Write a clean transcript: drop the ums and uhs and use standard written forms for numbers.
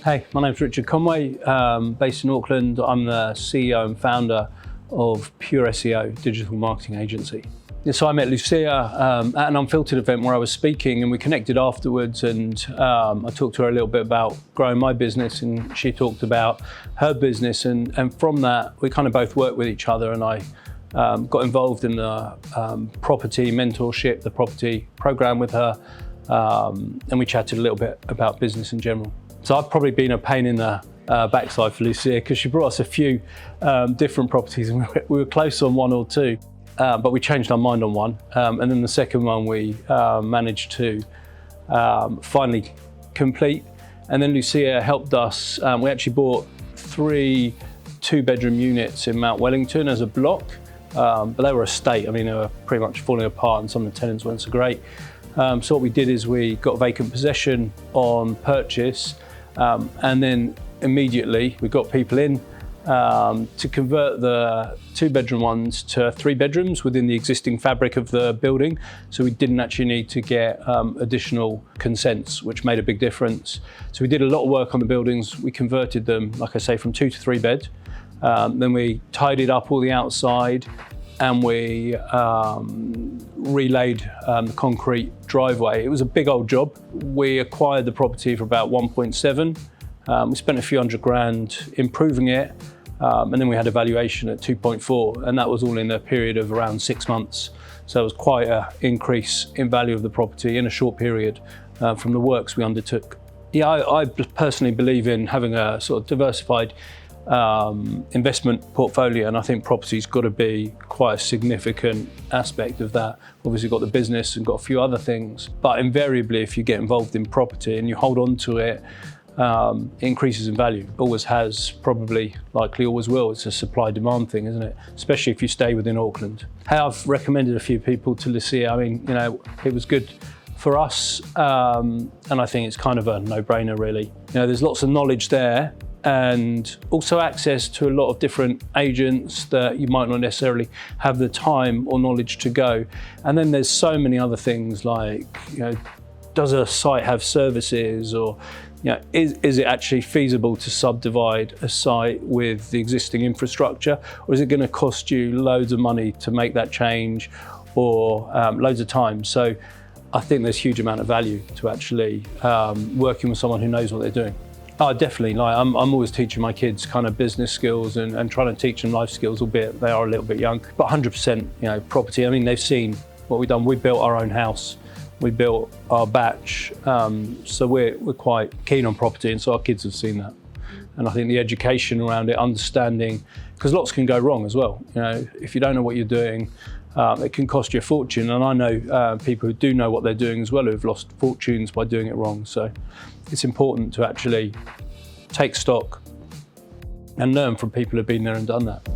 Hey, my name's Richard Conway, based in Auckland. I'm the CEO and founder of Pure SEO, digital marketing agency. So I met Lucia at an Unfiltered event where I was speaking, and we connected afterwards, and I talked to her a little bit about growing my business, and she talked about her business, and from that we kind of both worked with each other, and I got involved in the property mentorship, the property program with her, and we chatted a little bit about business in general. So I've probably been a pain in the backside for Lucia because she brought us a few different properties, and we were close on one or two. But we changed our mind on one, and then the second one we managed to finally complete. And then Lucia helped us. We actually bought 3 two-bedroom units in Mount Wellington as a block, but they were a state. I mean, they were pretty much falling apart, and some of the tenants weren't so great. So what we did is we got vacant possession on purchase, and then immediately we got people in to convert the 2-bedroom ones to 3 bedrooms within the existing fabric of the building. So we didn't actually need to get additional consents, which made a big difference. So we did a lot of work on the buildings. We converted them, like I say, from 2 to 3 bed. Then we tidied up all the outside, and we relayed the concrete driveway. It was a big old job. We acquired the property for about 1.7. We spent a few $100,000 improving it, and then we had a valuation at 2.4, and that was all in a period of around 6 months. So it was quite an increase in value of the property in a short period from the works we undertook. Yeah, I personally believe in having a sort of diversified investment portfolio, and I think property's got to be quite a significant aspect of that. Obviously got the business and got a few other things, but invariably if you get involved in property and you hold on to it, it increases in value. Always has, probably, likely always will. It's a supply-demand thing, isn't it? Especially if you stay within Auckland. Hey, I've recommended a few people to Lucia. I mean, you know, it was good for us, and I think it's kind of a no-brainer, really. You know, there's lots of knowledge there, and also access to a lot of different agents that you might not necessarily have the time or knowledge to go. And then there's so many other things like, you know, does a site have services, or you know, is it actually feasible to subdivide a site with the existing infrastructure, or is it going to cost you loads of money to make that change, or loads of time? So I think there's a huge amount of value to actually working with someone who knows what they're doing. Oh, definitely. Like I'm always teaching my kids kind of business skills and trying to teach them life skills, albeit they are a little bit young. But 100%, you know, property. I mean, they've seen what we've done. We built our own house. We built our batch. So we're quite keen on property, and so our kids have seen that. And I think the education around it, understanding, because lots can go wrong as well. You know, if you don't know what you're doing, it can cost you a fortune. And I know people who do know what they're doing as well, who have lost fortunes by doing it wrong. So it's important to actually take stock and learn from people who've been there and done that.